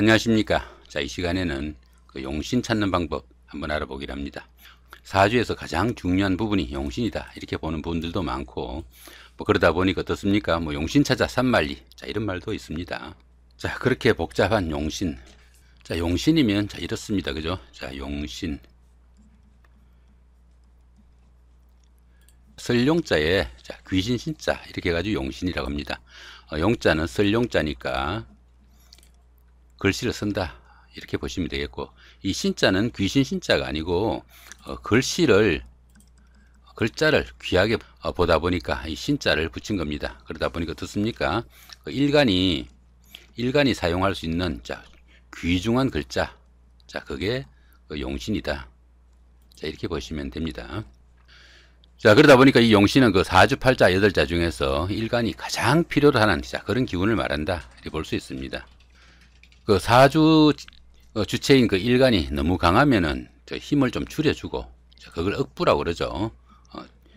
안녕하십니까. 자, 이 시간에는 그 용신 찾는 방법 한번 알아보기로 합니다. 사주에서 가장 중요한 부분이 용신이다, 이렇게 보는 분들도 많고, 그러다 보니까 어떻습니까? 용신 찾아 산만리, 자, 이런 말도 있습니다. 자, 그렇게 복잡한 용신. 자, 용신이면 자, 이렇습니다. 그죠? 자, 용신. 설용자에 자, 귀신 신자 이렇게 해가지고 용신이라고 합니다. 용자는 설용자니까 글씨를 쓴다, 이렇게 보시면 되겠고, 이 신자는 귀신 신자가 아니고 글자를 귀하게 보다 보니까 이 신자를 붙인 겁니다. 그러다 보니까 어떻습니까? 일간이 사용할 수 있는 자, 귀중한 글자, 자, 그게 용신이다. 자, 이렇게 보시면 됩니다. 자, 그러다 보니까 이 용신은 그 사주 팔자 8자 중에서 일간이 가장 필요로 하는 자, 그런 기운을 말한다, 이렇게 볼 수 있습니다. 그 사주 주체인 그 일간이 너무 강하면은 힘을 좀 줄여주고, 그걸 억부라고 그러죠.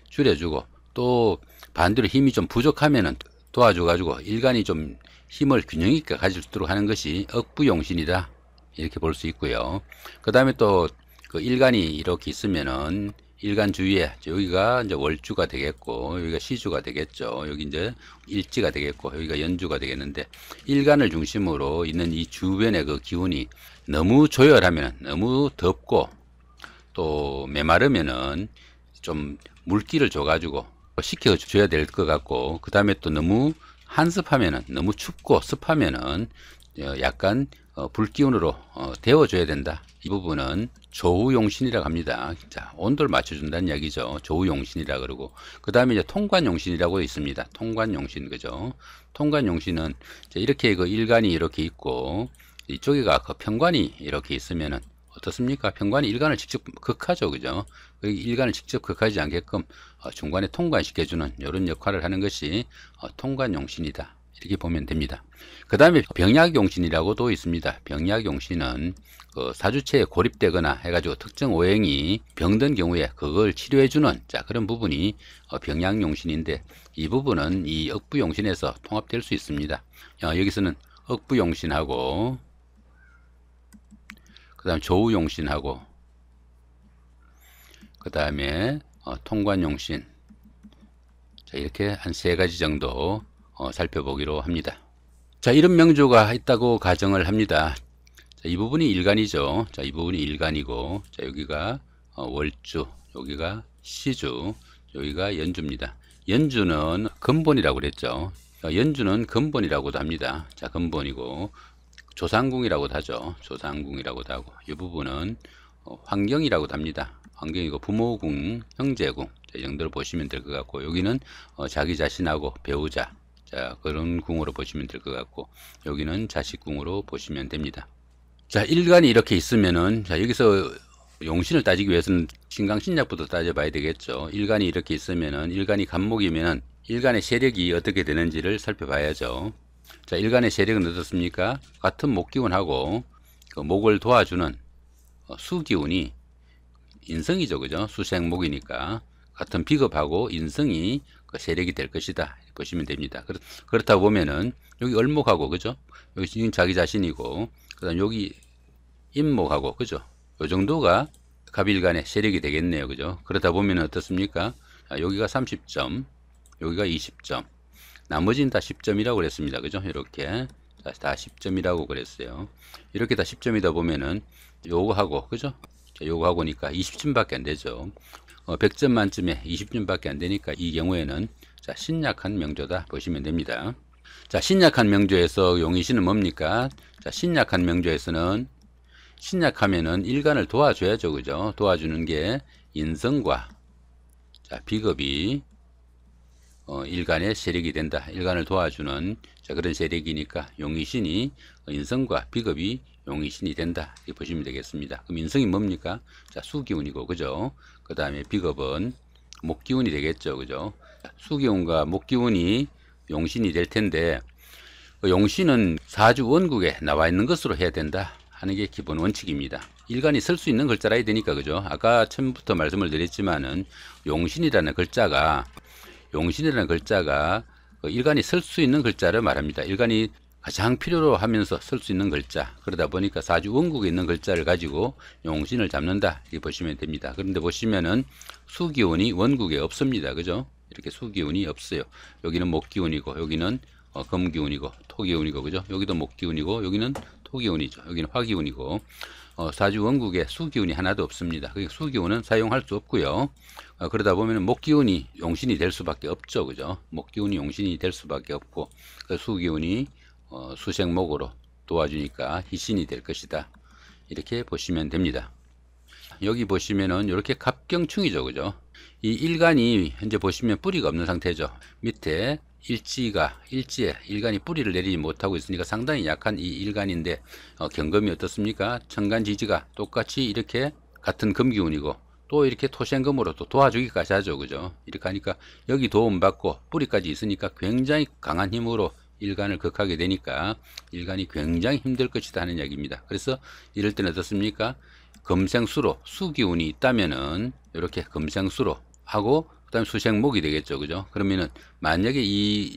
줄여주고, 또 반대로 힘이 좀 부족하면은 도와줘가지고 일간이 좀 힘을 균형 있게 가질 수 있도록 하는 것이 억부용신이다, 이렇게 볼 수 있고요. 그 다음에 또 그 일간이 이렇게 있으면은 일간 주위에 여기가 이제 월주가 되겠고, 여기가 시주가 되겠죠. 여기 이제 일지가 되겠고, 여기가 연주가 되겠는데, 일간을 중심으로 있는 이 주변의 그 기운이 너무 조열하면, 너무 덥고 또 메마르면은 좀 물기를 줘가지고 식혀줘야 될 것 같고, 그 다음에 또 너무 한습하면은, 너무 춥고 습하면은 약간 불기운으로 데워줘야 된다. 이 부분은 조우용신이라고 합니다. 자, 온도를 맞춰준다는 이야기죠. 조우용신이라 그러고, 그 다음에 이제 통관용신이라고 있습니다. 통관용신, 그죠? 통관용신은 이렇게 그 일간이 이렇게 있고, 이쪽에가 그 편관이 이렇게 있으면은 어떻습니까? 편관이 일간을 직접 극하죠, 그죠? 일간을 직접 극하지 않게끔 중간에 통관시켜주는 이런 역할을 하는 것이 통관용신이다, 이렇게 보면 됩니다. 그 다음에 병약용신이라고도 있습니다. 병약용신은 그 사주체에 고립되거나 해가지고 특정 오행이 병든 경우에 그걸 치료해주는 자, 그런 부분이 병약용신인데, 이 부분은 이 억부용신에서 통합될 수 있습니다. 여기서는 억부용신하고, 그 다음 조우용신하고, 그 다음에 통관용신, 자, 이렇게 한 3가지 정도 살펴보기로 합니다. 자, 이런 명조가 있다고 가정을 합니다. 자, 이 부분이 일간이죠. 자, 이 부분이 일간이고, 자, 여기가 월주, 여기가 시주, 여기가 연주입니다. 연주는 근본이라고 그랬죠. 연주는 근본이라고도 합니다. 자, 근본이고, 조상궁이라고도 하죠. 조상궁이라고도 하고, 이 부분은 환경이라고도 합니다. 환경이고, 부모궁, 형제궁, 자, 이 정도로 보시면 될 것 같고, 여기는 자기 자신하고 배우자, 자, 그런 궁으로 보시면 될 것 같고, 여기는 자식궁으로 보시면 됩니다. 자, 일간이 이렇게 있으면은, 자, 여기서 용신을 따지기 위해서는 신강신약부터 따져봐야 되겠죠. 일간이 이렇게 있으면은, 일간이 간목이면은 일간의 세력이 어떻게 되는지를 살펴봐야죠. 자, 일간의 세력은 어떻습니까? 같은 목기운하고 그 목을 도와주는 수기운이 인성이죠, 그죠? 수생목이니까 같은 비겁하고 인성이 그 세력이 될 것이다, 보시면 됩니다. 그렇다 보면은 여기 을목하고, 그죠? 여기 지금 자기 자신이고, 그다음 여기 임목하고, 그죠? 요 정도가 갑일간의 세력이 되겠네요, 그죠? 그러다 보면 어떻습니까? 여기가 30점, 여기가 20점, 나머지는 다 10점이라고 그랬습니다, 그죠? 이렇게 다 10점이라고 그랬어요. 이렇게 다 10점이다 보면은 요거하고, 그죠? 자, 요거하고니까 20점밖에 안 되죠. 100점 만점에 20점밖에 안 되니까 이 경우에는 자, 신약한 명조다, 보시면 됩니다. 자, 신약한 명조에서 용의신은 뭡니까? 자, 신약한 명조에서는 신약하면은 일간을 도와줘야죠, 그죠? 도와주는 게 인성과 자, 비겁이 일간의 세력이 된다. 일간을 도와주는 자, 그런 세력이니까 용의신이 인성과 비겁이 용의신이 된다, 이렇게 보시면 되겠습니다. 그럼 인성이 뭡니까? 자, 수기운이고, 그죠? 그 다음에 비겁은 목기운이 되겠죠, 그죠? 수기운과 목기운이 용신이 될 텐데, 용신은 사주 원국에 나와 있는 것으로 해야 된다 하는 게 기본 원칙입니다. 일간이 쓸 수 있는 글자라 되니까, 그죠? 아까 처음부터 말씀을 드렸지만은 용신이라는 글자가 일간이 쓸 수 있는 글자를 말합니다. 일간이 가장 필요로 하면서 쓸 수 있는 글자, 그러다 보니까 사주 원국에 있는 글자를 가지고 용신을 잡는다 이렇게 보시면 됩니다. 그런데 보시면은 수기운이 원국에 없습니다. 그죠? 이렇게 수기운이 없어요. 여기는 목기운이고 여기는 금기운이고 토기운이고, 그죠? 여기도 목기운이고 여기는 토기운이죠. 여기는 화기운이고, 사주 원국에 수기운이 하나도 없습니다. 그러니까 수기운은 사용할 수 없고요. 그러다 보면 목기운이 용신이 될 수밖에 없죠. 그죠? 목기운이 용신이 될 수밖에 없고, 그 수기운이 수생목으로 도와주니까 희신이 될 것이다. 이렇게 보시면 됩니다. 여기 보시면은 이렇게 갑경충이죠. 그죠? 이 일간이 현재 보시면 뿌리가 없는 상태죠. 밑에 일지에 일간이 뿌리를 내리지 못하고 있으니까 상당히 약한 이 일간인데, 경금이 어떻습니까? 천간지지가 똑같이 이렇게 같은 금기운이고 또 이렇게 토생금으로 또 도와주기까지 하죠. 그죠? 이렇게 하니까 여기 도움받고 뿌리까지 있으니까 굉장히 강한 힘으로 일간을 극하게 되니까 일간이 굉장히 힘들 것이다 하는 이야기입니다. 그래서 이럴 때는 어떻습니까? 금생수로 수기운이 있다면은 이렇게 금생수로 하고 그다음 수생목이 되겠죠. 그죠? 그러면은 만약에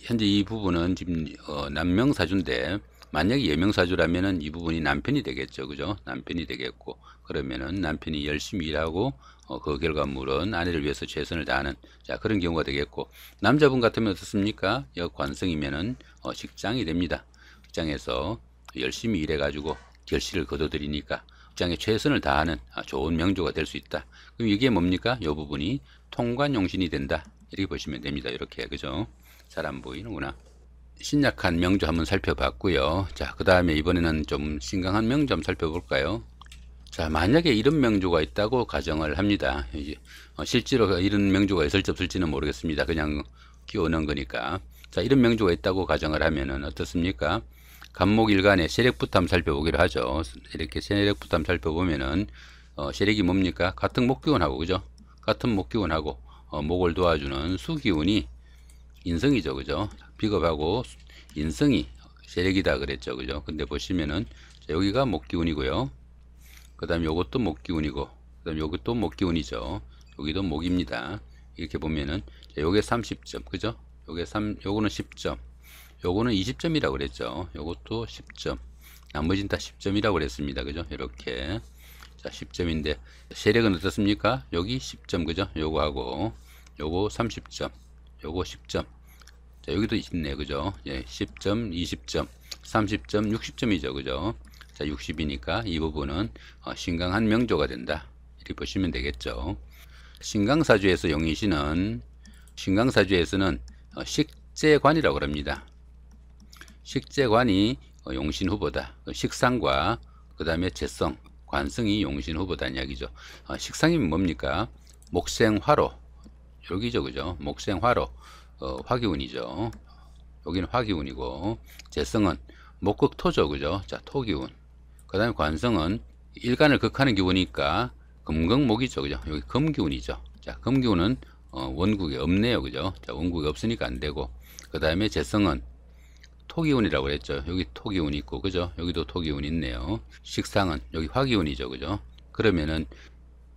현재 이 부분은 지금 남명사주인데, 만약에 여명사주라면은 이 부분이 남편이 되겠죠. 그죠? 남편이 되겠고, 그러면은 남편이 열심히 일하고 그 결과물은 아내를 위해서 최선을 다하는, 자, 그런 경우가 되겠고, 남자분 같으면 어떻습니까? 역관성이면은 직장이 됩니다. 직장에서 열심히 일해 가지고 결실을 거둬들이니까 직장에 최선을 다하는 좋은 명조가 될 수 있다. 그럼 이게 뭡니까? 이 부분이 통관용신이 된다. 이렇게 보시면 됩니다. 이렇게, 그죠? 잘 안 보이는구나. 신약한 명조 한번 살펴봤고요. 자, 그 다음에 이번에는 좀 신강한 명조 한번 살펴볼까요? 자, 만약에 이런 명조가 있다고 가정을 합니다. 실제로 이런 명조가 있을지 없을지는 모르겠습니다. 그냥 끼워넣은 거니까. 자, 이런 명조가 있다고 가정을 하면은 어떻습니까? 간목일간의 세력부터 한번 살펴보기로 하죠. 이렇게 세력부터 한번 살펴보면은 세력이 뭡니까? 같은 목기운하고, 그죠? 같은 목기운하고 목을 도와주는 수기운이 인성이죠. 그죠? 비겁하고 인성이 세력이다 그랬죠. 그죠? 근데 보시면은 여기가 목기운이고요. 그 다음에 요것도 목기운이고, 그 다음에 요것도 목기운이죠. 여기도 목입니다. 이렇게 보면은 요게 30점, 그죠? 요거는 10점, 요거는 20점이라고 그랬죠. 요것도 10점, 나머지는 다 10점이라고 그랬습니다. 그죠? 이렇게. 자, 10점인데 세력은 어떻습니까? 여기 10점, 그죠? 요거하고 요거 30점, 요거 10점. 자, 여기도 있네요. 그죠? 예, 10점, 20점, 30점, 60점이죠. 그죠? 자, 60이니까 이 부분은 신강한 명조가 된다. 이렇게 보시면 되겠죠. 신강사주에서 용인신은, 신강사주에서는 식재관이라고 합니다. 식재관이 용신 후보다. 식상과 그 다음에 재성, 관성이 용신 후보다는 이야기죠. 식상이면 뭡니까? 목생화로, 여기죠. 그죠? 목생화로, 화기운이죠. 여기는 화기운이고, 재성은 목극토죠. 그죠? 자, 토기운. 그 다음에 관성은 일간을 극하는 기운이니까 금극목이죠. 그죠? 여기 금기운이죠. 자, 금기운은 원국에 없네요. 그죠? 자, 원국에 없으니까 안 되고, 그 다음에 재성은 토기운이라고 했죠. 여기 토기운이 있고, 그죠? 여기도 토기운이 있네요. 식상은 여기 화기운이죠. 그죠? 그러면은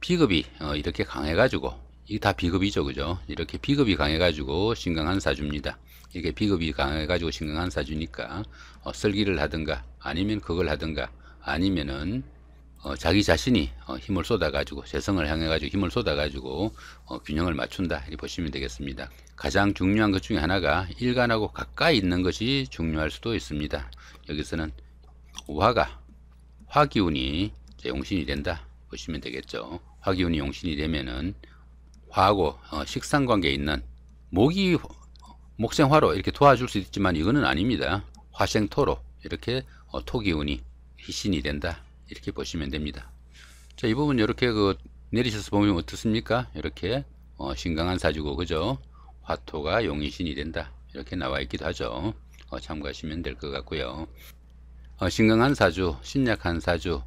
비급이 이렇게 강해가지고, 이게 다 비급이죠. 그죠? 이렇게 비급이 강해가지고 신강한 사주입니다. 이렇게 비급이 강해가지고 신강한 사주니까 설기를 하든가 아니면 그걸 하든가 아니면은 자기 자신이 힘을 쏟아가지고 재성을 향해가지고 힘을 쏟아가지고 균형을 맞춘다 이렇게 보시면 되겠습니다. 가장 중요한 것 중에 하나가 일간하고 가까이 있는 것이 중요할 수도 있습니다. 여기서는 화기운이 용신이 된다 보시면 되겠죠. 화기운이 용신이 되면은 화하고 식상관계에 있는 목이 목생화로 이렇게 도와줄 수 있지만 이거는 아닙니다. 화생토로 이렇게 토기운이 희신이 된다 이렇게 보시면 됩니다. 자, 이 부분 이렇게 내리셔서 보면 어떻습니까? 이렇게 신강한 사주고, 그죠? 화토가 용인신이 된다 이렇게 나와 있기도 하죠. 참고하시면 될 것 같고요. 신강한 사주, 신약한 사주,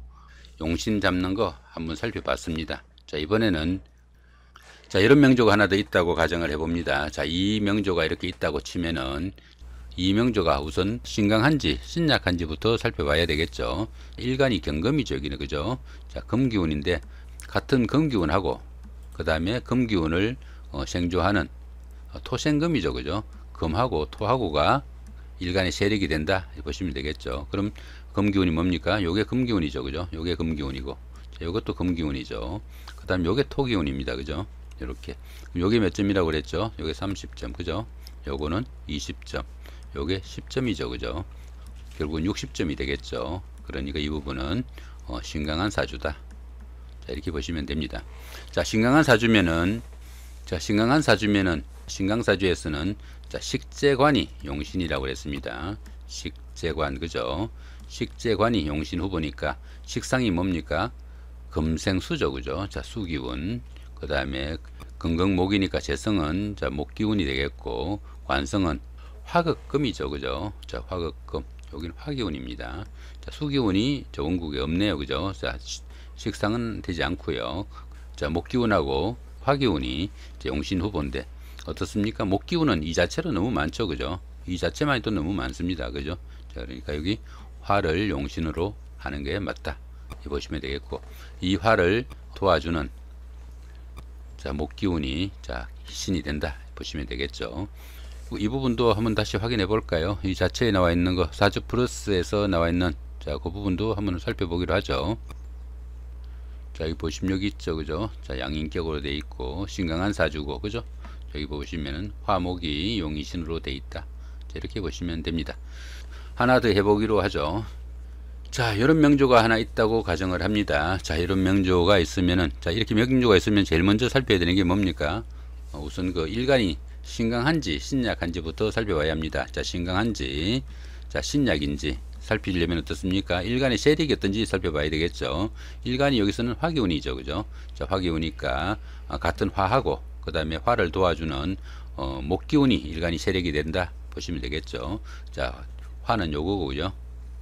용신 잡는 거 한번 살펴봤습니다. 자, 이번에는 자, 이런 명조가 하나 더 있다고 가정을 해봅니다. 자, 이 명조가 이렇게 있다고 치면은 이 명조가 우선 신강한지 신약한지부터 살펴봐야 되겠죠. 일간이 경금이죠. 여기는, 그죠? 자, 금기운인데 같은 금기운하고 그 다음에 금기운을 생조하는 토생금이죠. 그죠? 금하고 토하고가 일간이 세력이 된다 보시면 되겠죠. 그럼 금기운이 뭡니까? 요게 금기운이죠. 그죠? 요게 금기운이고, 자, 요것도 금기운이죠. 그 다음 요게 토기운입니다. 그죠? 이렇게. 요게 몇 점이라고 그랬죠? 요게 30점. 그죠? 요거는 20점. 요게 10점이죠. 그죠? 결국은 60점이 되겠죠. 그러니까 이 부분은 신강한 사주다. 자, 이렇게 보시면 됩니다. 자, 신강한 사주면은, 신강사주에서는, 자, 식재관이 용신이라고 했습니다. 식재관, 그죠? 식재관이 용신 후보니까, 식상이 뭡니까? 금생수죠, 그죠? 자, 수기운. 그 다음에, 금극목이니까 재성은, 자, 목기운이 되겠고, 관성은 화극금이죠, 그죠? 자, 화극금. 여기는 화기운입니다. 자, 수기운이 저 원국에 없네요, 그죠? 자, 식상은 되지 않고요. 자, 목기운하고 화기운이 용신 후보인데 어떻습니까? 목기운은 이 자체로 너무 많죠, 그죠? 이 자체만이 또 너무 많습니다, 그죠? 자, 그러니까 여기 화를 용신으로 하는 게 맞다. 보시면 되겠고, 이 화를 도와주는, 자, 목기운이, 자, 신이 된다 보시면 되겠죠. 이 부분도 한번 다시 확인해 볼까요? 이 자체에 나와 있는 거, 사주 플러스에서 나와 있는, 자, 그 부분도 한번 살펴보기로 하죠. 자, 여기 보시면 여기 있죠, 그죠? 자, 양인격으로 돼 있고 신강한 사주고, 그죠? 여기 보시면은 화목이 용이신으로 돼 있다. 자, 이렇게 보시면 됩니다. 하나 더 해보기로 하죠. 자, 이런 명조가 하나 있다고 가정을 합니다. 자, 이런 명조가 있으면은, 자, 이렇게 명조가 있으면 제일 먼저 살펴야 되는 게 뭡니까? 우선 그 일간이 신강한지 신약한지부터 살펴봐야 합니다. 자, 신강한지, 자, 신약인지 살피려면 어떻습니까? 일간의 세력이 어떤지 살펴봐야 되겠죠. 일간이 여기서는 화기운이죠, 그죠? 자, 화기운이니까 같은 화하고 그 다음에 화를 도와주는 목기운이 일간이 세력이 된다 보시면 되겠죠. 자, 화는 요거고, 그죠?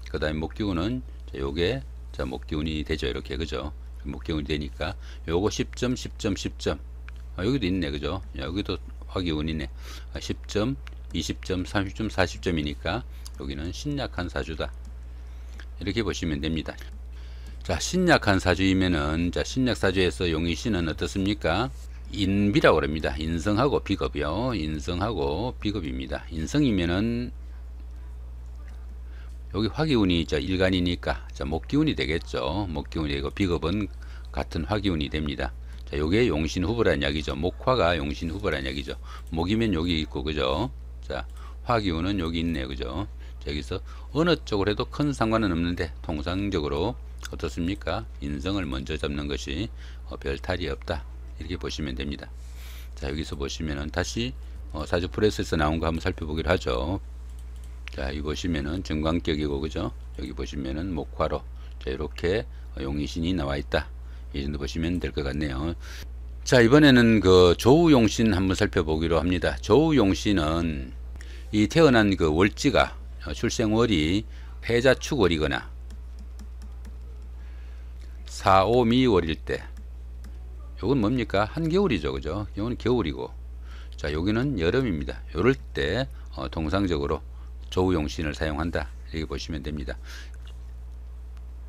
그 다음에 목기운은 자, 요게, 자, 목기운이 되죠, 이렇게, 그죠? 목기운이 되니까 요거 10점 10점 10점, 여기도 있네, 그죠? 여기도 화기운이네. 10점 20점 30점 40점이니까 여기는 신약한 사주다, 이렇게 보시면 됩니다. 자, 신약한 사주이면은, 자, 신약 사주에서 용의신은 어떻습니까? 인비라고 합니다. 인성하고 비겁이요. 인성하고 비겁입니다. 인성이면은 여기 화기운이 자 일간이니까, 자, 목기운이 되겠죠. 목기운이 되고 비겁은 같은 화기운이 됩니다. 자, 요게 용신 후보란 이야기죠. 목화가 용신 후보란 이야기죠. 목이면 여기 있고, 그죠? 자, 화기운은 여기 있네요, 그죠? 자, 여기서 어느 쪽으로 해도 큰 상관은 없는데 통상적으로 어떻습니까? 인성을 먼저 잡는 것이 별 탈이 없다, 이렇게 보시면 됩니다. 자, 여기서 보시면은 다시 사주 프레스에서 나온 거 한번 살펴보기로 하죠. 자, 여기 보시면은 정관격이고, 그죠? 여기 보시면은 목화로, 자, 이렇게 용의신이 나와 있다. 이 정도 보시면 될 것 같네요. 자, 이번에는 그 조우용신 한번 살펴보기로 합니다. 조우용신은 이 태어난 그 월지가, 출생월이 패자축월이거나 4,5미월일 때, 요건 뭡니까? 한겨울이죠, 그죠? 요건 겨울이고, 자, 여기는 여름입니다. 요럴 때 통상적으로 조우용신을 사용한다, 이렇게 보시면 됩니다.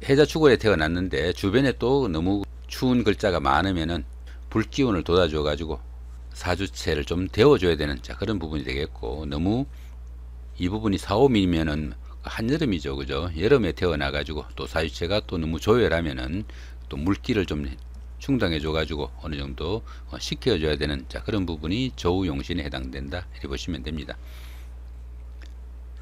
해자축월에 태어났는데 주변에 또 너무 추운 글자가 많으면은 불기운을 돋아줘 가지고 사주체를 좀 데워줘야 되는, 자, 그런 부분이 되겠고, 너무 이 부분이 4,5미면은 한여름이죠, 그죠? 여름에 태어나 가지고 또 사주체가 또 너무 조열하면은 또 물기를 좀 충당해 줘 가지고 어느 정도 식혀 줘야 되는, 자, 그런 부분이 조우용신에 해당된다, 이렇게 보시면 됩니다.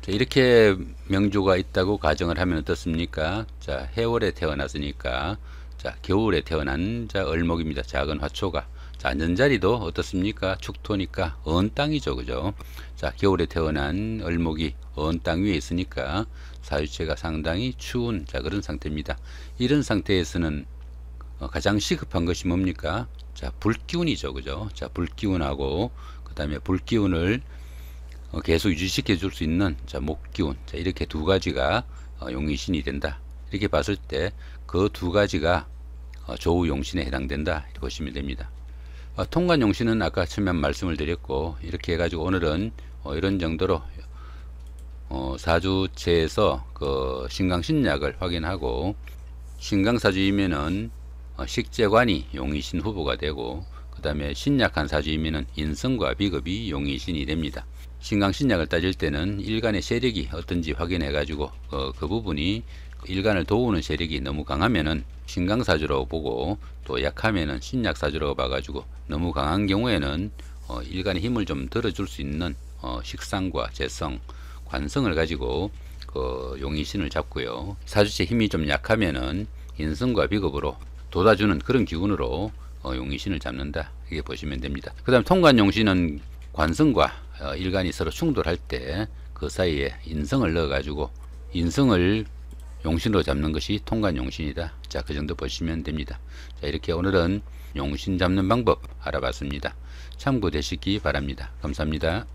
자, 이렇게 명조가 있다고 가정을 하면 어떻습니까? 자, 해월에 태어났으니까, 자, 겨울에 태어난, 자, 을목입니다. 작은 화초가. 자, 앉은자리도 어떻습니까? 축토니까 언 땅이죠, 그죠? 자, 겨울에 태어난 을목이 언 땅 위에 있으니까 사유체가 상당히 추운, 자, 그런 상태입니다. 이런 상태에서는 가장 시급한 것이 뭡니까? 자, 불기운이죠, 그죠? 자, 불기운하고 그 다음에 불기운을 계속 유지시켜 줄 수 있는, 자, 목기운, 자, 이렇게 두 가지가 용의신이 된다, 이렇게 봤을 때 그 두 가지가 조우용신에 해당된다, 이렇게 보시면 됩니다. 통관용신은 아까 처음에 말씀을 드렸고, 이렇게 해가지고 오늘은 이런 정도로 사주체에서 그 신강신약을 확인하고, 신강사주이면은 식재관이 용의신 후보가 되고, 그 다음에 신약한 사주이면은 인성과 비겁이 용의신이 됩니다. 신강신약을 따질 때는 일간의 세력이 어떤지 확인해 가지고 그 부분이 일간을 도우는 세력이 너무 강하면은 신강사주로 보고, 또 약하면은 신약사주로 봐가지고 너무 강한 경우에는 일간의 힘을 좀 들어줄 수 있는 식상과 재성, 관성을 가지고 그 용인신을 잡고요. 사주체 힘이 좀 약하면은 인성과 비겁으로 돋아주는 그런 기운으로 용인신을 잡는다, 이게 보시면 됩니다. 그 다음 통관용신은 관성과 일간이 서로 충돌할 때 그 사이에 인성을 넣어 가지고 인성을 용신으로 잡는 것이 통관용신이다. 자, 그 정도 보시면 됩니다. 자, 이렇게 오늘은 용신 잡는 방법 알아봤습니다. 참고되시기 바랍니다. 감사합니다.